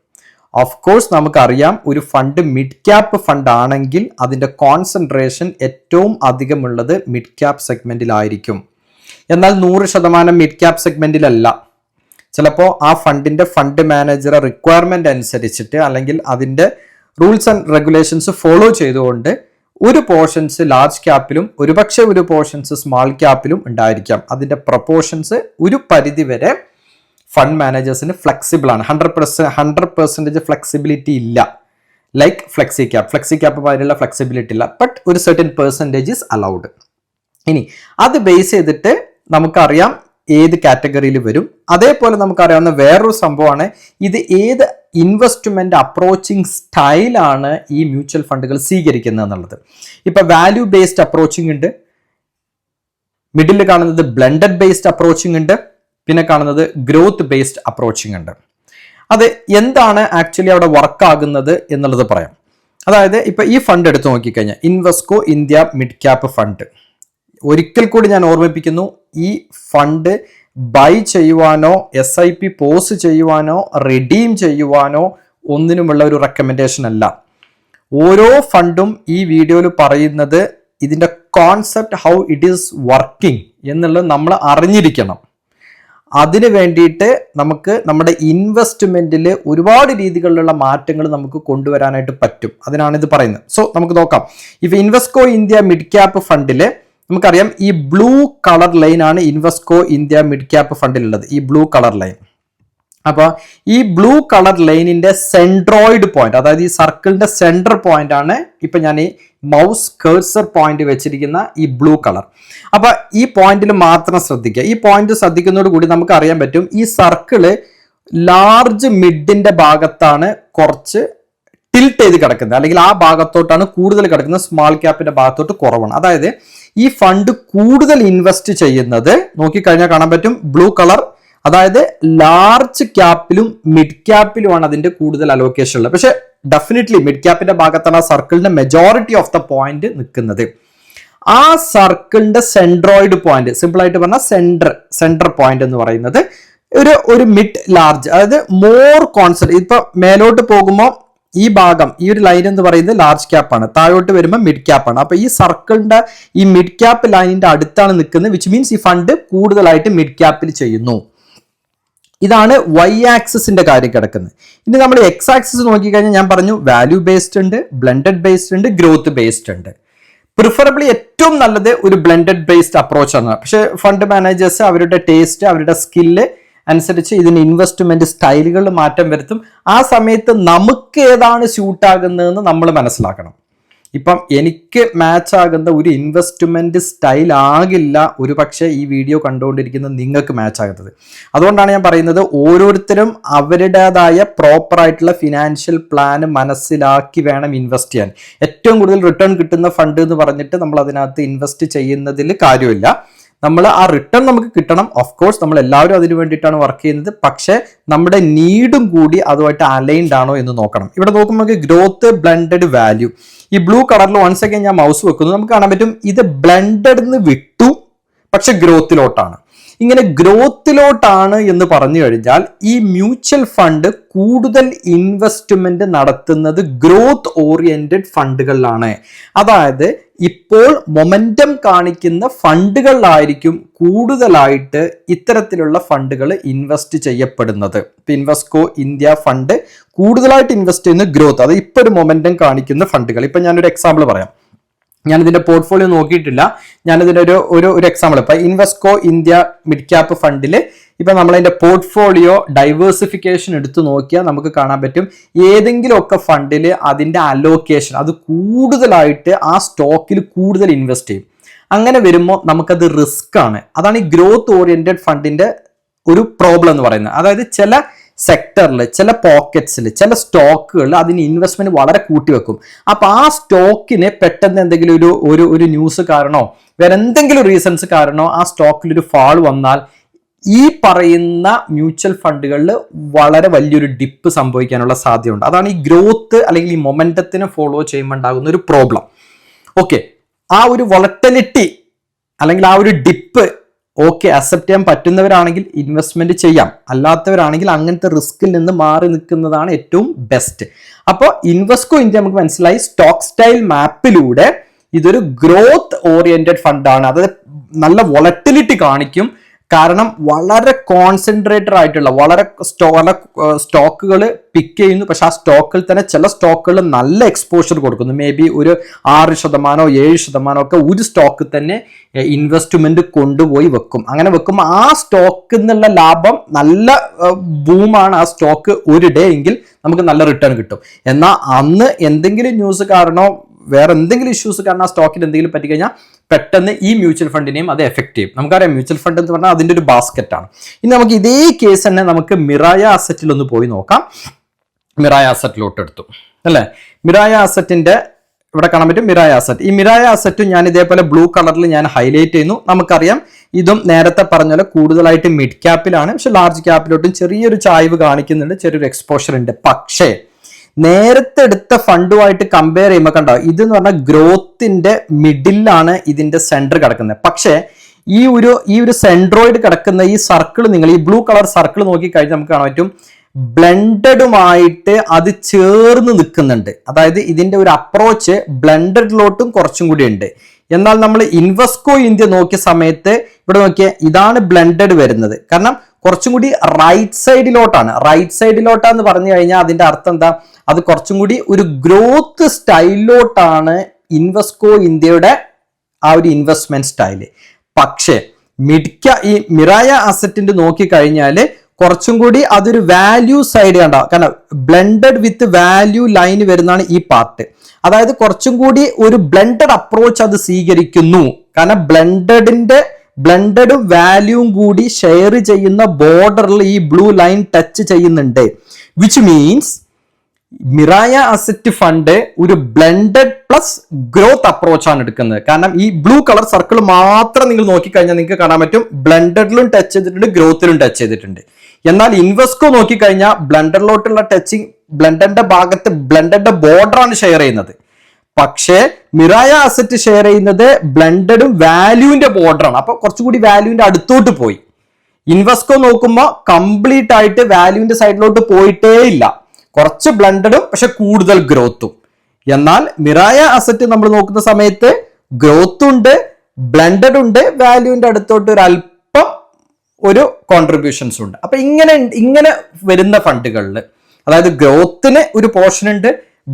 ഓഫ് കോഴ്സ് നമുക്കറിയാം, ഒരു ഫണ്ട് മിഡ് ക്യാപ്പ് ഫണ്ട് ആണെങ്കിൽ അതിന്റെ കോൺസെൻട്രേഷൻ ഏറ്റവും അധികമുള്ളത് മിഡ് ക്യാപ്പ് സെഗ്മെന്റിലായിരിക്കും. എന്നാൽ 100% മിഡ് ക്യാപ്പ് സെഗ്മെന്റിലല്ല. ചിലപ്പോൾ ആ ഫണ്ടിന്റെ ഫണ്ട് മാനേജറെ റിക്വയർമെന്റ് അനുസരിച്ചിട്ട് അല്ലെങ്കിൽ അതിന്റെ റൂൾസ് ആൻഡ് റെഗുലേഷൻസ് ഫോളോ ചെയ്തുകൊണ്ട് ഒരു പോർഷൻസ് ലാർജ് ക്യാപ്പിലും ഒരുപക്ഷെ ഒരു പോർഷൻസ് സ്മാൾ ക്യാപ്പിലും ഉണ്ടായിരിക്കാം. അതിന്റെ പ്രൊപ്പോർഷൻസ് ഒരു പരിധി വരെ ഫണ്ട് മാനേജേഴ്സിന് ഫ്ലെക്സിബിൾ ആണ്. 100% ഫ്ലെക്സിബിലിറ്റി ഇല്ല. ലൈക്ക് ഫ്ലെക്സി ക്യാപ്പ് പോലുള്ള ഫ്ലെക്സിബിലിറ്റി ഇല്ല, ബട്ട് ഒരു സർട്ടൻ പെർസെൻറ്റേജ് ഈസ് അലൗഡ്. ഇനി അത് ബേസ് ചെയ്തിട്ട് നമുക്കറിയാം ഏത് കാറ്റഗറിയിൽ വരും. അതേപോലെ നമുക്കറിയാവുന്ന വേറൊരു സംഭവമാണ്, ഇത് ഏത് ഇൻവെസ്റ്റ്മെന്റ് അപ്രോച്ചിങ് സ്റ്റൈലാണ് ഈ മ്യൂച്വൽ ഫണ്ടുകൾ സ്വീകരിക്കുന്നത് എന്നുള്ളത്. ഇപ്പൊ വാല്യൂ ബേസ്ഡ് അപ്രോച്ചിങ് ഉണ്ട്, മിഡിൽ കാണുന്നത് ബ്ലെൻഡഡ് ബേസ്ഡ് അപ്രോച്ചിങ് ഉണ്ട്, പിന്നെ കാണുന്നത് ഗ്രോത്ത് ബേസ്ഡ് അപ്രോച്ചിങ് ഉണ്ട്. അത് എന്താണ് ആക്ച്വലി അവിടെ വർക്ക് ആകുന്നത് എന്നുള്ളത് പറയാം. അതായത് ഇപ്പൊ ഈ ഫണ്ട് എടുത്ത് നോക്കിക്കഴിഞ്ഞാൽ Invesco India mid cap fund, ഒരിക്കൽ കൂടി ഞാൻ ഓർമ്മിപ്പിക്കുന്നു, ഈ ഫണ്ട് ബൈ ചെയ്യുവാനോ SIP പോസ്റ്റ് ചെയ്യുവാനോ റിഡീം ചെയ്യുവാനോ ഒന്നിനുമുള്ള ഒരു റെക്കമെൻഡേഷൻ അല്ല. ഓരോ ഫണ്ടും ഈ വീഡിയോയിൽ പറയുന്നത് ഇതിന്റെ concept how it is working എന്നുള്ളത് നമ്മൾ അറിഞ്ഞിരിക്കണം. അതിന് വേണ്ടിയിട്ട് നമുക്ക് നമ്മുടെ ഇൻവെസ്റ്റ്മെന്റിൽ ഒരുപാട് രീതികളിലുള്ള മാറ്റങ്ങൾ നമുക്ക് കൊണ്ടുവരാനായിട്ട് പറ്റും. അതിനാണ് ഇത് പറയുന്നത്. സോ നമുക്ക് നോക്കാം. ഇപ്പൊ ഇൻവെസ്കോ ഇന്ത്യ മിഡ് ക്യാപ്പ് ഫണ്ടില് നമുക്കറിയാം ഈ ബ്ലൂ കളർ ലൈൻ ആണ് ഇൻവെസ്കോ ഇന്ത്യ മിഡ് ക്യാപ്പ് ഫണ്ടിലുള്ളത്, ഈ ബ്ലൂ കളർ ലൈൻ. അപ്പൊ ഈ ബ്ലൂ കളർ ലൈനിന്റെ സെൻട്രോയിഡ് പോയിന്റ്, അതായത് ഈ സർക്കിളിന്റെ സെന്റർ പോയിന്റ് ആണ് ഇപ്പൊ ഞാൻ ഈ മൗസ് കഴ്സർ പോയിന്റ് വെച്ചിരിക്കുന്ന ഈ ബ്ലൂ കളർ. അപ്പൊ ഈ പോയിന്റിൽ മാത്രം ശ്രദ്ധിക്കുക. ഈ പോയിന്റ് ശ്രദ്ധിക്കുന്നതോട് കൂടി നമുക്ക് അറിയാൻ പറ്റും ഈ സർക്കിള് ലാർജ് മിഡിന്റെ ഭാഗത്താണ് കുറച്ച് ടിൽറ്റ് ചെയ്ത് കിടക്കുന്നത്, അല്ലെങ്കിൽ ആ ഭാഗത്തോട്ടാണ് കൂടുതൽ കിടക്കുന്നത്, സ്മാൾ ക്യാപ്പിന്റെ ഭാഗത്തോട്ട് കുറവാണ്. അതായത് ഈ ഫണ്ട് കൂടുതൽ ഇൻവെസ്റ്റ് ചെയ്യുന്നത് നോക്കിക്കഴിഞ്ഞാൽ കാണാൻ പറ്റും ബ്ലൂ കളർ, അതായത് ലാർജ് ക്യാപ്പിലും മിഡ് ക്യാപ്പിലുമാണ് അതിന്റെ കൂടുതൽ അലോക്കേഷൻ ഉള്ളത്. പക്ഷെ ഡെഫിനറ്റ്ലി മിഡ് ക്യാപ്പിന്റെ ഭാഗത്താണ് ആ സർക്കിളിന്റെ മെജോറിറ്റി ഓഫ് ദ പോയിന്റ് നിൽക്കുന്നത്. ആ സർക്കിളിന്റെ സെൻട്രോയിഡ് പോയിന്റ്, സിമ്പിൾ ആയിട്ട് പറഞ്ഞാൽ സെന്റർ പോയിന്റ് എന്ന് പറയുന്നത് ഒരു മിഡ് ലാർജ്, അതായത് മോർ കോൺസെൻട്രേറ്റ്. ഇപ്പൊ മേലോട്ട് പോകുമ്പോൾ ഈ ഭാഗം, ഈ ഒരു ലൈൻ എന്ന് പറയുന്നത് ലാർജ് ക്യാപ്പ് ആണ്, താഴോട്ട് വരുമ്പോൾ മിഡ് ക്യാപ്പ് ആണ്. അപ്പൊ ഈ സർക്കിളിന്റെ ഈ മിഡ് ക്യാപ്പ് ലൈനിന്റെ അടുത്താണ് നിൽക്കുന്നത്, വിച്ച് മീൻസ് ഈ ഫണ്ട് കൂടുതലായിട്ട് മിഡ് ക്യാപ്പിൽ ചെയ്യുന്നു. ഇതാണ് വൈ ആക്സിസിന്റെ കാര്യം കിടക്കുന്നത്. ഇനി നമ്മൾ എക്സ് ആക്സിസ് നോക്കിക്കഴിഞ്ഞാൽ ഞാൻ പറഞ്ഞു വാല്യൂ ബേസ്ഡ് ഉണ്ട്, ബ്ലെൻഡഡ് ബേസ്ഡ് ഉണ്ട്, ഗ്രോത്ത് ബേസ്ഡ് ഉണ്ട്. പ്രിഫറബിളി ഏറ്റവും നല്ലത് ഒരു ബ്ലെൻഡഡ് ബേസ്ഡ് അപ്രോച്ച് ആണ്. പക്ഷെ ഫണ്ട് മാനേജേഴ്സ് അവരുടെ ടേസ്റ്റ്, അവരുടെ സ്കില്ല് അനുസരിച്ച് ഇതിന് ഇൻവെസ്റ്റ്മെന്റ് സ്റ്റൈലുകളിൽ മാറ്റം വരുത്തും. ആ സമയത്ത് നമുക്ക് ഏതാണ് സ്യൂട്ട് ആകുന്നതെന്ന് നമ്മൾ മനസ്സിലാക്കണം. ഇപ്പം എനിക്ക് മാച്ച് ആകുന്ന ഒരു ഇൻവെസ്റ്റ്മെന്റ് സ്റ്റൈൽ ആകില്ല ഒരു പക്ഷേ ഈ വീഡിയോ കണ്ടുകൊണ്ടിരിക്കുന്ന നിങ്ങൾക്ക് മാച്ച് ആകുന്നത്. അതുകൊണ്ടാണ് ഞാൻ പറയുന്നത്, ഓരോരുത്തരും അവരുടേതായ പ്രോപ്പർ ആയിട്ടുള്ള ഫിനാൻഷ്യൽ പ്ലാൻ മനസ്സിലാക്കി വേണം ഇൻവെസ്റ്റ് ചെയ്യാൻ. ഏറ്റവും കൂടുതൽ റിട്ടേൺ കിട്ടുന്ന ഫണ്ട് എന്ന് പറഞ്ഞിട്ട് നമ്മൾ അതിനകത്ത് ഇൻവെസ്റ്റ് ചെയ്യുന്നതിൽ കാര്യമില്ല. നമ്മൾ ആ റിട്ടേൺ നമുക്ക് കിട്ടണം. ഓഫ് കോഴ്സ് നമ്മൾ എല്ലാവരും അതിന് വേണ്ടിയിട്ടാണ് വർക്ക് ചെയ്യുന്നത്. പക്ഷേ നമ്മുടെ നീഡും കൂടി അതുമായിട്ട് അലൈൻഡ് ആണോ എന്ന് നോക്കണം. ഇവിടെ നോക്കുമ്പോൾ ഗ്രോത്ത്, ബ്ലെൻഡഡ്, വാല്യൂ, ഈ ബ്ലൂ കളറിൽ വൺസ് അഗൈൻ ഞാൻ മൗസ് വെക്കുന്നു, നമുക്ക് കാണാൻ പറ്റും ഇത് ബ്ലെൻഡഡ് വിട്ടു, പക്ഷെ ഗ്രോത്തിലോട്ടാണ്. ഇങ്ങനെ ഗ്രോത്തിലോട്ടാണ് എന്ന് പറഞ്ഞു കഴിഞ്ഞാൽ ഈ മ്യൂച്വൽ ഫണ്ട് കൂടുതൽ ഇൻവെസ്റ്റ്മെന്റ് നടത്തുന്നത് ഗ്രോത്ത് ഓറിയന്റഡ് ഫണ്ടുകളിലാണ്. അതായത് ഇപ്പോൾ മൊമെന്റം കാണിക്കുന്ന ഫണ്ടുകളിലായിരിക്കും കൂടുതലായിട്ട് ഇത്തരത്തിലുള്ള ഫണ്ടുകൾ ഇൻവെസ്റ്റ് ചെയ്യപ്പെടുന്നത്. ഇപ്പൊ ഇൻവെസ്റ്റ്കോ ഇന്ത്യ ഫണ്ട് കൂടുതലായിട്ട് ഇൻവെസ്റ്റ് ചെയ്യുന്ന ഗ്രോത്ത്, അത് ഇപ്പൊ ഒരു മൊമെന്റം കാണിക്കുന്ന ഫണ്ടുകൾ. ഇപ്പൊ ഞാനൊരു എക്സാമ്പിൾ പറയാം. ഞാനിതിന്റെ പോർട്ട്ഫോളിയോ നോക്കിയിട്ടില്ല, ഞാനിതിന്റെ ഒരു എക്സാമ്പിൾ. ഇപ്പൊ ഇൻവെസ്റ്റ്കോ ഇന്ത്യ മിഡ് ക്യാപ്പ് ഫണ്ടില് ഇപ്പൊ നമ്മളതിന്റെ പോർട്ട്ഫോളിയോ ഡൈവേഴ്സിഫിക്കേഷൻ എടുത്തു നോക്കിയാൽ നമുക്ക് കാണാൻ പറ്റും ഏതെങ്കിലും ഒക്കെ ഫണ്ടിൽ അതിന്റെ അലോക്കേഷൻ അത് കൂടുതലായിട്ട് ആ സ്റ്റോക്കിൽ കൂടുതൽ ഇൻവെസ്റ്റ് ചെയ്യും. അങ്ങനെ വരുമ്പോൾ നമുക്കത് റിസ്ക് ആണ്. അതാണ് ഈ ഗ്രോത്ത് ഓറിയന്റഡ് ഫണ്ടിന്റെ ഒരു പ്രോബ്ലം എന്ന് പറയുന്നത്. അതായത് ചില സെക്ടറിൽ, ചില പോക്കറ്റ്സിൽ, ചില സ്റ്റോക്കുകളിൽ അതിന് ഇൻവെസ്റ്റ്മെന്റ് വളരെ കൂട്ടിവെക്കും. അപ്പൊ ആ സ്റ്റോക്കിന് പെട്ടെന്ന് എന്തെങ്കിലും ഒരു ന്യൂസ് കാരണോ വേറെ എന്തെങ്കിലും റീസൺസ് കാരണോ ആ സ്റ്റോക്കിൽ ഒരു ഫാൾ വന്നാൽ ഈ പറയുന്ന മ്യൂച്വൽ ഫണ്ടുകളിൽ വളരെ വലിയൊരു ഡിപ്പ് സംഭവിക്കാനുള്ള സാധ്യതയുണ്ട്. അതാണ് ഈ ഗ്രോത്ത് അല്ലെങ്കിൽ ഈ മൊമെന്റത്തിനെ ഫോളോ ചെയ്യുമ്പോൾ ഉണ്ടാകുന്ന ഒരു പ്രോബ്ലം. ഓക്കെ, ആ ഒരു വോളറ്റിലിറ്റി അല്ലെങ്കിൽ ആ ഒരു ഡിപ്പ് ഓക്കെ അക്സെപ്റ്റ് ചെയ്യാൻ പറ്റുന്നവരാണെങ്കിൽ ഇൻവെസ്റ്റ്മെന്റ് ചെയ്യാം, അല്ലാത്തവരാണെങ്കിൽ അങ്ങനത്തെ റിസ്കിൽ നിന്ന് മാറി നിൽക്കുന്നതാണ് ഏറ്റവും ബെസ്റ്റ്. അപ്പോൾ ഇൻവെസ്റ്റ്കോ ഇന്ത്യ നമുക്ക് മനസ്സിലായി, സ്റ്റോക്ക് സ്റ്റൈൽ മാപ്പിലൂടെ ഇതൊരു ഗ്രോത്ത് ഓറിയന്റഡ് ഫണ്ടാണ്. അത് നല്ല വോളറ്റിലിറ്റി കാണിക്കും. കാരണം വളരെ കോൺസെൻട്രേറ്റഡ് ആയിട്ടുള്ള വളരെ സ്റ്റോക്കുകൾ പിക്ക് ചെയ്യുന്നു. പക്ഷെ ആ സ്റ്റോക്കിൽ തന്നെ ചില സ്റ്റോക്കുകൾ നല്ല എക്സ്പോഷർ കൊടുക്കുന്നു. മേ ബി ഒരു 6%, 7% ഒക്കെ ഒരു സ്റ്റോക്ക് തന്നെ ഇൻവെസ്റ്റ്മെന്റ് കൊണ്ടുപോയി വെക്കും. അങ്ങനെ വെക്കുമ്പോൾ ആ സ്റ്റോക്കിൽ നിന്നുള്ള ലാഭം നല്ല ബൂമാണ്. ആ സ്റ്റോക്ക് ഒരു ഡേ എങ്കിൽ നമുക്ക് നല്ല റിട്ടേൺ കിട്ടും. എന്നാൽ അന്ന് എന്തെങ്കിലും ന്യൂസ് കാരണോ വേറെ എന്തെങ്കിലും ഇഷ്യൂസ് കാരണം ആ സ്റ്റോക്കിൽ എന്തെങ്കിലും പറ്റിക്കഴിഞ്ഞാൽ പെട്ടെന്ന് ഈ മ്യൂച്വൽ ഫണ്ടിനെയും അത് എഫക്ട് ചെയ്യും. നമുക്കറിയാം മ്യൂച്വൽ ഫണ്ട് എന്ന് പറഞ്ഞാൽ അതിൻ്റെ ഒരു ബാസ്ക്കറ്റാണ്. ഇനി നമുക്ക് ഇതേ കേസ് തന്നെ നമുക്ക് മിറായ അസറ്റിൽ ഒന്ന് പോയി നോക്കാം. മിറായ അസറ്റിലോട്ട് എടുത്തു അല്ലേ. മിറായ അസറ്റിന്റെ ഇവിടെ കാണാൻ പറ്റും മിറായ അസറ്റ്. ഈ മിറായ അസറ്റ് ഞാൻ ഇതേപോലെ ബ്ലൂ കളറിൽ ഞാൻ ഹൈലൈറ്റ് ചെയ്യുന്നു. നമുക്കറിയാം ഇതും നേരത്തെ പറഞ്ഞ പോലെ കൂടുതലായിട്ട് മിഡ് ക്യാപ്പിലാണ്, പക്ഷെ ലാർജ് ക്യാപ്പിലോട്ടും ചെറിയൊരു ചായ്വ് കാണിക്കുന്നുണ്ട്, ചെറിയൊരു എക്സ്പോഷർ ഉണ്ട്. പക്ഷേ നേരത്തെ എടുത്ത ഫണ്ടുമായിട്ട് കമ്പയർ ചെയ്യുമ്പോൾ കണ്ടോ, ഇതെന്ന് പറഞ്ഞാൽ ഗ്രോത്തിന്റെ മിഡിലാണ് ഇതിന്റെ സെന്റർ കിടക്കുന്നത്. പക്ഷേ ഈ ഒരു സെൻട്രോയിഡ് കിടക്കുന്ന ഈ സർക്കിൾ, നിങ്ങൾ ഈ ബ്ലൂ കളർ സർക്കിൾ നോക്കി കഴിഞ്ഞാൽ നമുക്ക് കാണാൻ പറ്റും ബ്ലെൻഡഡുമായിട്ട് അത് ചേർന്ന് നിൽക്കുന്നുണ്ട്. അതായത് ഇതിന്റെ ഒരു അപ്രോച്ച് ബ്ലെൻഡഡിലോട്ടും കുറച്ചും കൂടി ഉണ്ട്. എന്നാൽ നമ്മൾ ഇൻവെസ്റ്റ്കോ ഇന്ത്യ നോക്കിയ സമയത്ത് ഇവിടെ നോക്കിയാൽ ഇതാണ് ബ്ലെൻഡഡ് വരുന്നത്. കാരണം കുറച്ചും കൂടി റൈറ്റ് സൈഡിലോട്ടാണ്. റൈറ്റ് സൈഡിലോട്ടാന്ന് പറഞ്ഞു കഴിഞ്ഞാൽ അതിന്റെ അർത്ഥം എന്താ, അത് കുറച്ചും കൂടി ഒരു ഗ്രോത്ത് സ്റ്റൈലിലോട്ടാണ് ഇൻവെസ്റ്റ്കോ ഇന്ത്യയുടെ ആ ഒരു ഇൻവെസ്റ്റ്മെന്റ് സ്റ്റൈല്. പക്ഷേ ഈ മിറായ അസറ്റിന്റെ നോക്കി കഴിഞ്ഞാൽ കുറച്ചും കൂടി അതൊരു വാല്യൂ സൈഡ് കണ്ട, കാരണം ബ്ലെൻഡഡ് വിത്ത് വാല്യൂ ലൈൻ വരുന്നതാണ് ഈ പാർട്ട്. അതായത് കുറച്ചും കൂടി ഒരു ബ്ലെൻഡഡ് അപ്രോച്ച് അത് സ്വീകരിക്കുന്നു. കാരണം ബ്ലെൻഡഡും വാല്യൂവും കൂടി ഷെയർ ചെയ്യുന്ന ബോർഡറിൽ ഈ ബ്ലൂ ലൈൻ ടച്ച് ചെയ്യുന്നുണ്ട്. വിച്ച് മീൻസ് മിറായ അസറ്റ് ഫണ്ട് ഒരു ബ്ലെൻഡഡ് പ്ലസ് ഗ്രോത്ത് അപ്രോച്ചാണ് എടുക്കുന്നത്. കാരണം ഈ ബ്ലൂ കളർ സർക്കിൾ മാത്രം നിങ്ങൾ നോക്കിക്കഴിഞ്ഞാൽ നിങ്ങൾക്ക് കാണാൻ പറ്റും ബ്ലെൻഡഡിലും ടച്ച് ചെയ്തിട്ടുണ്ട്, ഗ്രോത്തിലും ടച്ച് ചെയ്തിട്ടുണ്ട്. എന്നാൽ ഇൻവെസ്റ്റ്കോ നോക്കിക്കഴിഞ്ഞാൽ ബ്ലെൻഡറിലോട്ടുള്ള ടച്ചിങ് ബ്ലെൻഡറിന്റെ ഭാഗത്ത് ബ്ലെൻഡറിന്റെ ബോർഡറാണ് ഷെയർ ചെയ്യുന്നത്. പക്ഷേ മിറായ അസറ്റ് ഷെയർ ചെയ്യുന്നത് ബ്ലെൻഡഡും വാല്യൂവിന്റെ ബോർഡറാണ്. അപ്പൊ കുറച്ചുകൂടി വാല്യൂവിന്റെ അടുത്തോട്ട് പോയി. ഇൻവെസ്റ്റ്കോ നോക്കുമ്പോൾ കംപ്ലീറ്റ് ആയിട്ട് വാല്യൂവിന്റെ സൈഡിലോട്ട് പോയിട്ടേ ഇല്ല. കുറച്ച് ബ്ലെൻഡഡും പക്ഷെ കൂടുതൽ ഗ്രോത്തും. എന്നാൽ മിറായ അസറ്റ് നമ്മൾ നോക്കുന്ന സമയത്ത് ഗ്രോത്തും ഉണ്ട്, ബ്ലെൻഡഡ് ഉണ്ട്, വാല്യൂവിന്റെ അടുത്തോട്ട് ഒരു അല്പം ഒരു കോൺട്രിബ്യൂഷൻസും ഉണ്ട്. അപ്പൊ ഇങ്ങനെ വരുന്ന ഫണ്ടുകളിൽ, അതായത് ഗ്രോത്തിന് ഒരു പോർഷൻ ഉണ്ട്,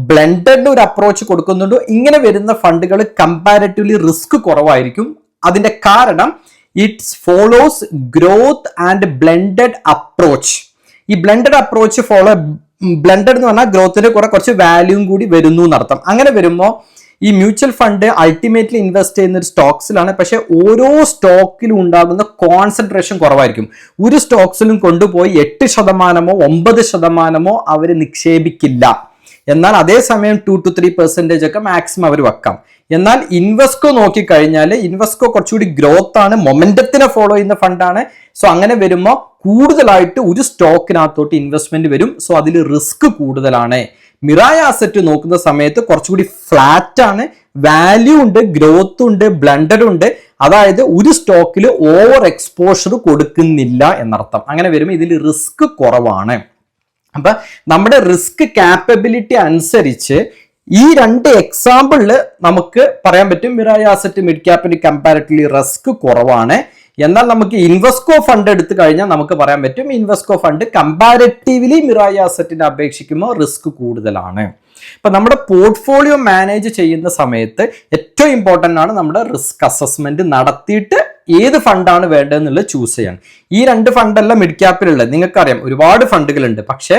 ബ്ലെൻഡഡിന് ഒരു അപ്രോച്ച് കൊടുക്കുന്നുണ്ട്, ഇങ്ങനെ വരുന്ന ഫണ്ടുകൾ കമ്പാരിറ്റീവ്ലി റിസ്ക് കുറവായിരിക്കും. അതിന്റെ കാരണം it's follows growth and blended approach. ഈ ബ്ലെൻഡഡ് അപ്രോച്ച് ബ്ലെൻഡഡ് എന്ന് പറഞ്ഞാൽ ഗ്രോത്തിന് കുറച്ച് വാല്യൂം കൂടി വരുന്നു എന്നർത്ഥം. അങ്ങനെ വരുമ്പോൾ ഈ മ്യൂച്വൽ ഫണ്ട് അൾട്ടിമേറ്റ്ലി ഇൻവെസ്റ്റ് ചെയ്യുന്ന ഒരു സ്റ്റോക്സിലാണ്, പക്ഷെ ഓരോ സ്റ്റോക്കിലും ഉണ്ടാകുന്ന കോൺസെൻട്രേഷൻ കുറവായിരിക്കും. ഒരു സ്റ്റോക്സിലും കൊണ്ടുപോയി 8% 9% അവർ നിക്ഷേപിക്കില്ല. എന്നാൽ അതേസമയം 2 to 3% ഒക്കെ മാക്സിമം അവർ വെക്കാം. എന്നാൽ ഇൻവെസ്കോ നോക്കിക്കഴിഞ്ഞാൽ ഇൻവെസ്കോ കുറച്ചുകൂടി ഗ്രോത്ത് ആണ്, മൊമെന്റത്തിനെ ഫോളോ ചെയ്യുന്ന ഫണ്ടാണ്. സോ അങ്ങനെ വരുമ്പോൾ കൂടുതലായിട്ട് ഒരു സ്റ്റോക്കിനകത്തോട്ട് ഇൻവെസ്റ്റ്മെന്റ് വരും. സോ അതിൽ റിസ്ക് കൂടുതലാണ്. മിറായ അസറ്റ് നോക്കുന്ന സമയത്ത് കുറച്ചുകൂടി ഫ്ലാറ്റ് ആണ്, വാല്യൂ ഉണ്ട്, ഗ്രോത്ത് ഉണ്ട്, ബ്ലെൻഡഡ് ഉണ്ട്. അതായത് ഒരു സ്റ്റോക്കിൽ ഓവർ എക്സ്പോഷർ കൊടുക്കുന്നില്ല എന്നർത്ഥം. അങ്ങനെ വരുമ്പോൾ ഇതിൽ റിസ്ക് കുറവാണ്. അപ്പൊ നമ്മുടെ റിസ്ക് കാപ്പബിലിറ്റി അനുസരിച്ച് ഈ 2 എക്സാമ്പിളിൽ നമുക്ക് പറയാൻ പറ്റും മിറായ അസറ്റ് മിഡ് ക്യാപ്പിന് കമ്പാരിറ്റീവ്ലി റിസ്ക് കുറവാണ്. എന്നാൽ നമുക്ക് ഇൻവെസ്കോ ഫണ്ട് എടുത്തു കഴിഞ്ഞാൽ നമുക്ക് പറയാൻ പറ്റും ഇൻവെസ്കോ ഫണ്ട് കമ്പാരിറ്റീവ്ലി മിറായ അസറ്റിനെ അപേക്ഷിക്കുമ്പോൾ റിസ്ക് കൂടുതലാണ്. ഇപ്പൊ നമ്മുടെ പോർട്ട്ഫോളിയോ മാനേജ് ചെയ്യുന്ന സമയത്ത് ഏറ്റവും ഇമ്പോർട്ടൻ്റ് ആണ് നമ്മുടെ റിസ്ക് അസസ്മെന്റ് നടത്തിയിട്ട് ഏത് ഫണ്ടാണ് വേണ്ടതെന്നുള്ളത് ചൂസ് ചെയ്യാൻ. ഈ 2 ഫണ്ടല്ല മിഡ് ക്യാപ്പിലുള്ളത്. നിങ്ങൾക്കറിയാം ഒരുപാട് ഫണ്ടുകളുണ്ട്, പക്ഷെ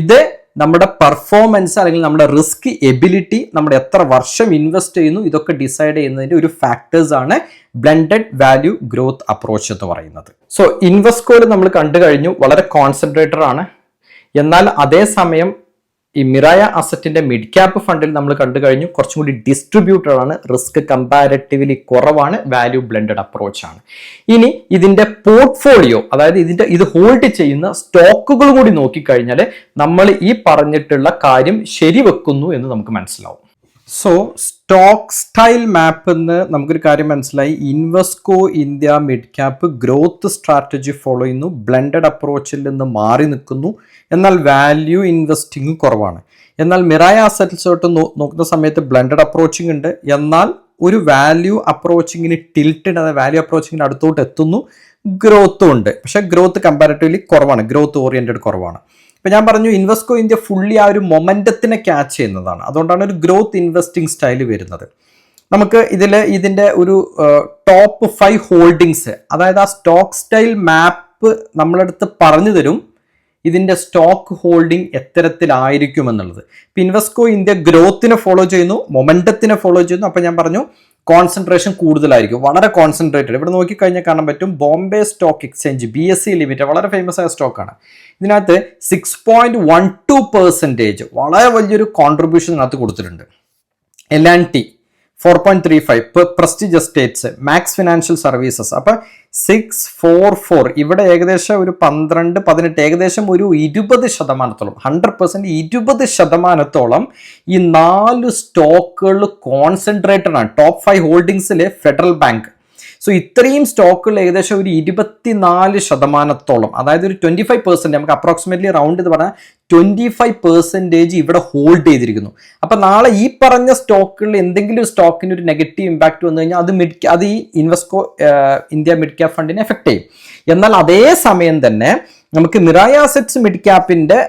ഇത് നമ്മുടെ പെർഫോമൻസ് അല്ലെങ്കിൽ നമ്മുടെ റിസ്ക് എബിലിറ്റി, നമ്മൾ എത്ര വർഷം ഇൻവെസ്റ്റ് ചെയ്യുന്നു, ഇതൊക്കെ ഡിസൈഡ് ചെയ്യുന്നതിന്റെ ഒരു ഫാക്ടേഴ്സ് ആണ് ബ്ലെൻഡഡ് വാല്യൂ ഗ്രോത്ത് അപ്രോച്ച് എന്ന് പറയുന്നത്. സോ ഇൻവെസ്കോയിൽ നമ്മൾ കണ്ടു കഴിഞ്ഞു വളരെ കോൺസെൻട്രേറ്റഡ് ആണ്. എന്നാൽ അതേസമയം ഈ മിറായ അസറ്റിന്റെ മിഡ് ക്യാപ്പ് ഫണ്ടിൽ നമ്മൾ കണ്ടു കഴിഞ്ഞു കുറച്ചും കൂടി ഡിസ്ട്രിബ്യൂട്ടഡ് ആണ്, റിസ്ക് കമ്പാരിറ്റീവ്ലി കുറവാണ്, വാല്യൂ ബ്ലെൻഡഡ് അപ്രോച്ച് ആണ്. ഇനി ഇതിന്റെ പോർട്ട്ഫോളിയോ, അതായത് ഇത് ഹോൾഡ് ചെയ്യുന്ന സ്റ്റോക്കുകൾ കൂടി നോക്കിക്കഴിഞ്ഞാൽ നമ്മൾ ഈ പറഞ്ഞിട്ടുള്ള കാര്യം ശരിവെക്കുന്നു എന്ന് നമുക്ക് മനസ്സിലാവും. സോ സ്റ്റോക്ക് സ്റ്റൈൽ മാപ്പ് എന്ന് നമുക്കൊരു കാര്യം മനസ്സിലായി. Invesco India mid cap growth strategy follow ചെയ്യുന്നു, ബ്ലെൻഡഡ് അപ്രോച്ചിൽ നിന്ന് മാറി നിൽക്കുന്നു, എന്നാൽ വാല്യൂ ഇൻവെസ്റ്റിംഗ് കുറവാണ്. എന്നാൽ മിറായ അസറ്റ്സോട്ട് നോക്കുന്ന സമയത്ത് ബ്ലെൻഡഡ് അപ്രോച്ചിങ് ഉണ്ട്, എന്നാൽ ഒരു വാല്യൂ അപ്രോച്ചിങ്ങിന് ടിൽറ്റഡ്, അതായത് വാല്യൂ അപ്രോച്ചിങ്ങിന് അടുത്തോട്ട് എത്തുന്നു, ഗ്രോത്തും ഉണ്ട്, പക്ഷെ ഗ്രോത്ത് കമ്പാരിറ്റീവ്ലി കുറവാണ്, ഗ്രോത്ത് ഓറിയന്റഡ് കുറവാണ്. ഇപ്പൊ ഞാൻ പറഞ്ഞു ഇൻവെസ്കോ ഇന്ത്യ ഫുള്ളി ആ ഒരു മൊമെന്റത്തിനെ ക്യാച്ച് ചെയ്യുന്നതാണ്, അതുകൊണ്ടാണ് ഒരു ഗ്രോത്ത് ഇൻവെസ്റ്റിംഗ് സ്റ്റൈൽ വരുന്നത്. നമുക്ക് ഇതിന്റെ ഒരു ടോപ്പ് 5 ഹോൾഡിങ്സ്, അതായത് ആ സ്റ്റോക്ക് സ്റ്റൈൽ മാപ്പ് നമ്മളടുത്ത് പറഞ്ഞു തരും ഇതിന്റെ സ്റ്റോക്ക് ഹോൾഡിംഗ് എത്തരത്തിലായിരിക്കും എന്നുള്ളത്. ഇപ്പൊ ഇൻവെസ്കോ ഇന്ത്യ ഗ്രോത്തിനെ ഫോളോ ചെയ്യുന്നു, മൊമെന്റത്തിനെ ഫോളോ ചെയ്യുന്നു. അപ്പൊ ഞാൻ പറഞ്ഞു കോൺസെൻട്രേഷൻ കൂടുതലായിരിക്കും, വളരെ കോൺസെൻട്രേറ്റഡ്. ഇവിടെ നോക്കിക്കഴിഞ്ഞാൽ കാണാൻ പറ്റും Bombay stock exchange BSE limited വളരെ ഫേമസ് ആയ സ്റ്റോക്കാണ്. ഇതിനകത്ത് 6.12% വളരെ വലിയൊരു കോൺട്രിബ്യൂഷൻ ഇതിനകത്ത് കൊടുത്തിട്ടുണ്ട്. L&T 4.35, Prestige Estates, Max Financial Services. അപ്പൊ 644 ഇവിടെ ഏകദേശം ഒരു 12-18 ഏകദേശം ഒരു 20%, 100% 20% ഈ 4 സ്റ്റോക്കുകൾ കോൺസെൻട്രേറ്റഡ് ആണ്. ടോപ്പ് 5 ഹോൾഡിങ്സിൽ ഫെഡറൽ ബാങ്ക്. സോ ഇത്രയും സ്റ്റോക്കുകൾ ഏകദേശം ഒരു 24%, അതായത് ഒരു 25%, നമുക്ക് അപ്രോക്സിമേറ്റ്ലി റൗണ്ട് എന്ന് പറഞ്ഞാൽ 25% ഇവിടെ ഹോൾഡ് ചെയ്തിരിക്കുന്നു. അപ്പൊ നാളെ ഈ പറഞ്ഞ സ്റ്റോക്കുകളിൽ എന്തെങ്കിലും ഒരു സ്റ്റോക്കിന് ഒരു നെഗറ്റീവ് ഇമ്പാക്ട് വന്നു കഴിഞ്ഞാൽ അത് ഈ ഇൻവെസ്കോ ഇന്ത്യ മിഡ് ക്യാപ് ഫണ്ടിനെ എഫക്ട് ചെയ്യും. എന്നാൽ അതേ സമയം തന്നെ നമുക്ക് മിറായ അസറ്റ്സ് മിഡ് ക്യാപ്പിന്റെ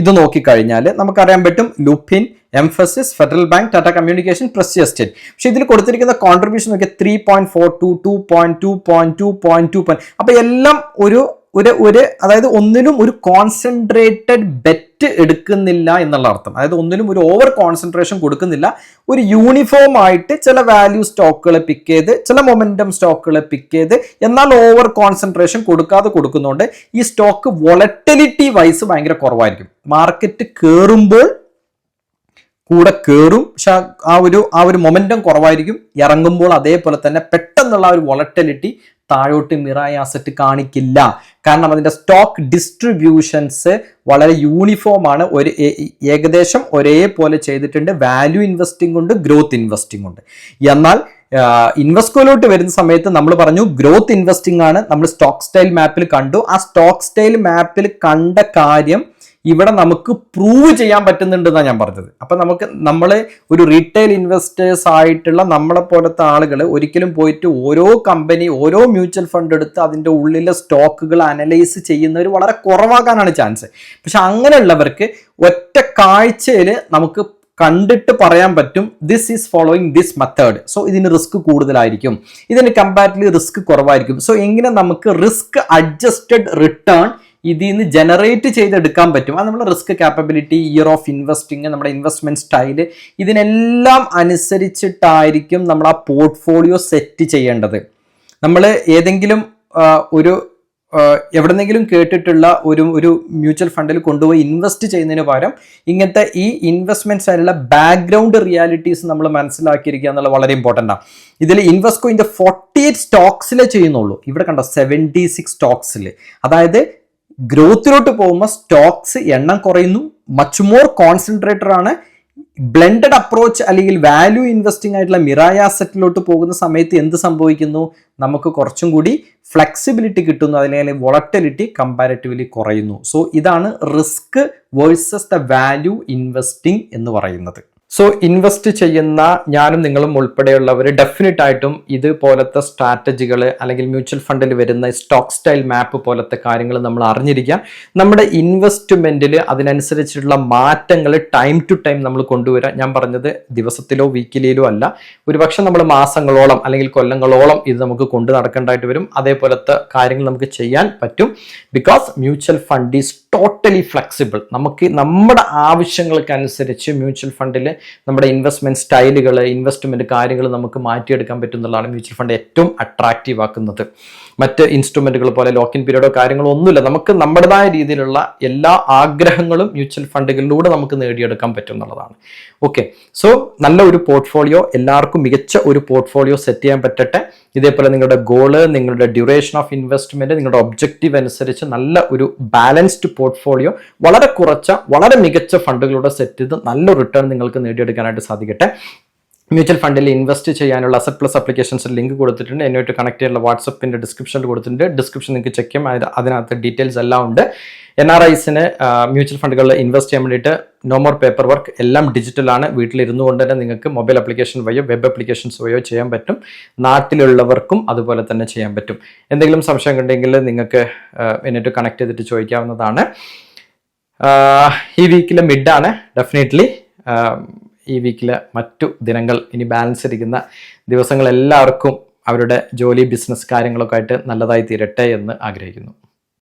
ഇത് നോക്കിക്കഴിഞ്ഞാൽ നമുക്കറിയാൻ പറ്റും Lupin, emphasis, federal bank, Tata communication, prestige estate. പക്ഷെ ഇതിൽ കൊടുത്തിരിക്കുന്ന കോൺട്രിബ്യൂഷൻ നോക്കിയാൽ 3.42, 2.2. അപ്പൊ എല്ലാം ഒരു അതായത് ഒന്നിനും ഒരു കോൺസെൻട്രേറ്റഡ് ബെറ്റ് എടുക്കുന്നില്ല എന്നുള്ള അർത്ഥം. അതായത് ഒന്നിനും ഒരു ഓവർ കോൺസെൻട്രേഷൻ കൊടുക്കുന്നില്ല, ഒരു യൂണിഫോം ആയിട്ട് ചില വാല്യൂ സ്റ്റോക്കുകളെ പിക്ക് ചെയ്ത്, ചില മൊമെന്റം സ്റ്റോക്കുകളെ പിക്ക് ചെയ്ത്, എന്നാൽ ഓവർ കോൺസെൻട്രേഷൻ കൊടുക്കുന്നതുകൊണ്ട് ഈ സ്റ്റോക്ക് വോളറ്റിലിറ്റി വൈസ് ഭയങ്കര കുറവായിരിക്കും. മാർക്കറ്റ് കയറുമ്പോൾ കൂടെ കയറും, പക്ഷെ ആ ഒരു മൊമെന്റം കുറവായിരിക്കും. ഇറങ്ങുമ്പോൾ അതേപോലെ തന്നെ പെട്ടെന്നുള്ള ഒരു വോളറ്റിലിറ്റി താഴോട്ട് മിറായ അസറ്റ് കാണിക്കില്ല. കാരണം അതിന്റെ സ്റ്റോക്ക് ഡിസ്ട്രിബ്യൂഷൻസ് വളരെ യൂണിഫോം ആണ്, ഏകദേശം ഒരേപോലെ ചെയ്തിട്ടുണ്ട്. വാല്യൂ ഇൻവെസ്റ്റിംഗ് ഉണ്ട്, ഗ്രോത്ത് ഇൻവെസ്റ്റിംഗ് ഉണ്ട്. എന്നാൽ ഇൻവെസ്കോയിലോട്ട് വരുന്ന സമയത്ത് നമ്മൾ പറഞ്ഞു ഗ്രോത്ത് ഇൻവെസ്റ്റിംഗ് ആണ്. നമ്മൾ സ്റ്റോക്ക് സ്റ്റൈൽ മാപ്പിൽ കണ്ടു. ആ സ്റ്റോക്ക് സ്റ്റൈൽ മാപ്പിൽ കണ്ട കാര്യം ഇവിടെ നമുക്ക് പ്രൂവ് ചെയ്യാൻ പറ്റുന്നുണ്ടെന്നാണ് ഞാൻ പറഞ്ഞത്. അപ്പം നമ്മൾ ഒരു റീറ്റെയിൽ ഇൻവെസ്റ്റേഴ്സ് ആയിട്ടുള്ള നമ്മളെ പോലത്തെ ആളുകൾ ഒരിക്കലും പോയിട്ട് ഓരോ കമ്പനി ഓരോ മ്യൂച്വൽ ഫണ്ട് എടുത്ത് അതിൻ്റെ ഉള്ളിലെ സ്റ്റോക്കുകൾ അനലൈസ് ചെയ്യുന്നവർ വളരെ കുറവാകാനാണ് ചാൻസ്. പക്ഷെ അങ്ങനെയുള്ളവർക്ക് ഒറ്റ കാഴ്ചയിൽ നമുക്ക് കണ്ടിട്ട് പറയാൻ പറ്റും this is following this method. So ഇതിന് റിസ്ക് കൂടുതലായിരിക്കും, ഇതിന് കമ്പാരിറ്റീവ്ലി റിസ്ക് കുറവായിരിക്കും. സോ എങ്ങനെ നമുക്ക് റിസ്ക് അഡ്ജസ്റ്റഡ് റിട്ടേൺ ഇതിൽ നിന്ന് ജനറേറ്റ് ചെയ്തെടുക്കാൻ പറ്റും. അത് നമ്മുടെ risk capability, year of investing, നമ്മുടെ ഇൻവെസ്റ്റ്മെന്റ് സ്റ്റൈല്, ഇതിനെല്ലാം അനുസരിച്ചിട്ടായിരിക്കും നമ്മൾ ആ പോർട്ട്ഫോളിയോ സെറ്റ് ചെയ്യേണ്ടത്. നമ്മൾ ഏതെങ്കിലും ഒരു എവിടെന്നെങ്കിലും കേട്ടിട്ടുള്ള ഒരു മ്യൂച്വൽ ഫണ്ടിൽ കൊണ്ടുപോയി ഇൻവെസ്റ്റ് ചെയ്യുന്നതിന് പകരം ഇങ്ങനത്തെ ഈ ഇൻവെസ്റ്റ്മെന്റ്സ് ആയിട്ടുള്ള ബാക്ക്ഗ്രൗണ്ട് റിയാലിറ്റീസ് നമ്മൾ മനസ്സിലാക്കിയിരിക്കുക എന്നുള്ളത് വളരെ ഇമ്പോർട്ടൻ്റ് ആണ്. ഇതിൽ ഇൻവെസ്റ്റ്കോയിൻ്റെ 48 സ്റ്റോക്സിലേ ചെയ്യുന്നുള്ളൂ. ഇവിടെ കണ്ടോ 76 സ്റ്റോക്സിൽ. അതായത് ഗ്രോത്തിലോട്ട് പോകുമ്പോൾ സ്റ്റോക്സ് എണ്ണം കുറയുന്നു, മച്ച് മോർ കോൺസെൻട്രേറ്റഡ് ആണ്. ബ്ലെൻഡഡ് അപ്രോച്ച് അല്ലെങ്കിൽ വാല്യൂ ഇൻവെസ്റ്റിംഗ് ആയിട്ടുള്ള മിറായ അസറ്റിലോട്ട് പോകുന്ന സമയത്ത് എന്ത് സംഭവിക്കുന്നു? നമുക്ക് കുറച്ചും കൂടി ഫ്ലെക്സിബിലിറ്റി കിട്ടുന്നു, അല്ലെങ്കിൽ വോളറ്റിലിറ്റി കമ്പാരിറ്റീവ്ലി കുറയുന്നു. സോ ഇതാണ് risk versus the value investing എന്ന് പറയുന്നത്. സോ ഇൻവെസ്റ്റ് ചെയ്യുന്ന ഞാനും നിങ്ങളും ഉൾപ്പെടെയുള്ളവർ ഡെഫിനറ്റ് ആയിട്ടും ഇതുപോലത്തെ സ്ട്രാറ്റജികൾ അല്ലെങ്കിൽ മ്യൂച്വൽ ഫണ്ടിൽ വരുന്ന സ്റ്റോക്ക് സ്റ്റൈൽ മാപ്പ് പോലത്തെ കാര്യങ്ങൾ നമ്മൾ അറിഞ്ഞിരിക്കുക. നമ്മുടെ ഇൻവെസ്റ്റ്മെന്റിൽ അതിനനുസരിച്ചുള്ള മാറ്റങ്ങൾ ടൈം ടു ടൈം നമ്മൾ കൊണ്ടുവരാം. ഞാൻ പറഞ്ഞത് ദിവസത്തിലോ വീക്കിലിയിലോ അല്ല, ഒരുപക്ഷെ നമ്മൾ മാസങ്ങളോളം അല്ലെങ്കിൽ കൊല്ലങ്ങളോളം ഇത് നമുക്ക് കൊണ്ടു നടക്കേണ്ടതായിട്ട് വരും. അതേപോലത്തെ കാര്യങ്ങൾ നമുക്ക് ചെയ്യാൻ പറ്റും. Because mutual fund is totally flexible. നമുക്ക് നമ്മുടെ ആവശ്യങ്ങൾക്കനുസരിച്ച് മ്യൂച്വൽ ഫണ്ടിൽ നമ്മുടെ ഇൻവെസ്റ്റ്മെന്റ് സ്റ്റൈലുകൾ, ഇൻവെസ്റ്റ്മെന്റ് കാര്യങ്ങൾ നമുക്ക് മാറ്റിയെടുക്കാൻ പറ്റുന്നതാണ് മ്യൂച്വൽ ഫണ്ട് ഏറ്റവും അട്രാക്റ്റീവ് ആക്കുന്നത്. മറ്റ് ഇൻസ്ട്രുമെന്റുകൾ പോലെ ലോക്കിൻ പീരീഡോ കാര്യങ്ങളോ ഒന്നുമില്ല. നമുക്ക് നമ്മുടേതായ രീതിയിലുള്ള എല്ലാ ആഗ്രഹങ്ങളും മ്യൂച്വൽ ഫണ്ടുകളിലൂടെ നമുക്ക് നേടിയെടുക്കാൻ പറ്റും എന്നുള്ളതാണ്. ഓക്കെ, സോ നല്ല ഒരു പോർട്ട്ഫോളിയോ, എല്ലാവർക്കും മികച്ച ഒരു പോർട്ട്ഫോളിയോ സെറ്റ് ചെയ്യാൻ പറ്റട്ടെ. ഇതേപോലെ നിങ്ങളുടെ ഗോള്, നിങ്ങളുടെ ഡ്യൂറേഷൻ ഓഫ് ഇൻവെസ്റ്റ്മെന്റ്, നിങ്ങളുടെ ഒബ്ജക്റ്റീവ് അനുസരിച്ച് നല്ല ഒരു ബാലൻസ്ഡ് പോർട്ട്ഫോളിയോ വളരെ കുറച്ച വളരെ മികച്ച ഫണ്ടുകളുടെ സെറ്റ് ചെയ്ത് നല്ല റിട്ടേൺ നിങ്ങൾക്ക് നേടിയെടുക്കാനായിട്ട് സാധിക്കട്ടെ. മ്യൂച്വൽ ഫണ്ടിൽ ഇൻവെസ്റ്റ് ചെയ്യാനുള്ള അസറ്റ് പ്ലസ് അപ്ലിക്കേഷൻസ് ലിങ്ക് കൊടുത്തിട്ടുണ്ട്. എന്നുമായിട്ട് കണക്ട് ചെയ്യാനുള്ള വാട്സപ്പിന്റെ ഡിസ്ക്രിപ്ഷനിൽ കൊടുത്തിട്ടുണ്ട്. ഡിസ്ക്രിപ്ഷൻ നിങ്ങൾക്ക് ചെക്ക് ചെയ്യാം, അതിനകത്ത് ഡീറ്റെയിൽസ് എല്ലാം ഉണ്ട്. NRIസിന് മ്യൂച്വൽ ഫണ്ടുകളിൽ ഇൻവെസ്റ്റ് ചെയ്യാൻ വേണ്ടിയിട്ട് നോ മോർ പേപ്പർ വർക്ക്, എല്ലാം ഡിജിറ്റലാണ്. വീട്ടിലിരുന്നു കൊണ്ട് തന്നെ നിങ്ങൾക്ക് മൊബൈൽ ആപ്ലിക്കേഷൻ വഴിയോ വെബ് ആപ്ലിക്കേഷൻസ് വഴിയോ ചെയ്യാൻ പറ്റും. നാട്ടിലുള്ളവർക്കും അതുപോലെ തന്നെ ചെയ്യാൻ പറ്റും. എന്തെങ്കിലും സംശയം ഉണ്ടെങ്കിൽ നിങ്ങൾക്ക് എന്നിട്ട് കണക്ട് ചെയ്തിട്ട് ചോദിക്കാവുന്നതാണ്. ഈ വീക്കിലെ മിഡാണ് ഡെഫിനറ്റ്ലി. ഈ വീക്കിലെ മറ്റു ദിനങ്ങൾ, ഇനി ബാലൻസ് ഇരിക്കുന്ന ദിവസങ്ങൾ എല്ലാവർക്കും അവരുടെ ജോലി, ബിസിനസ് കാര്യങ്ങളൊക്കെ ആയിട്ട് നല്ലതായി തീരട്ടെ എന്ന് ആഗ്രഹിക്കുന്നു.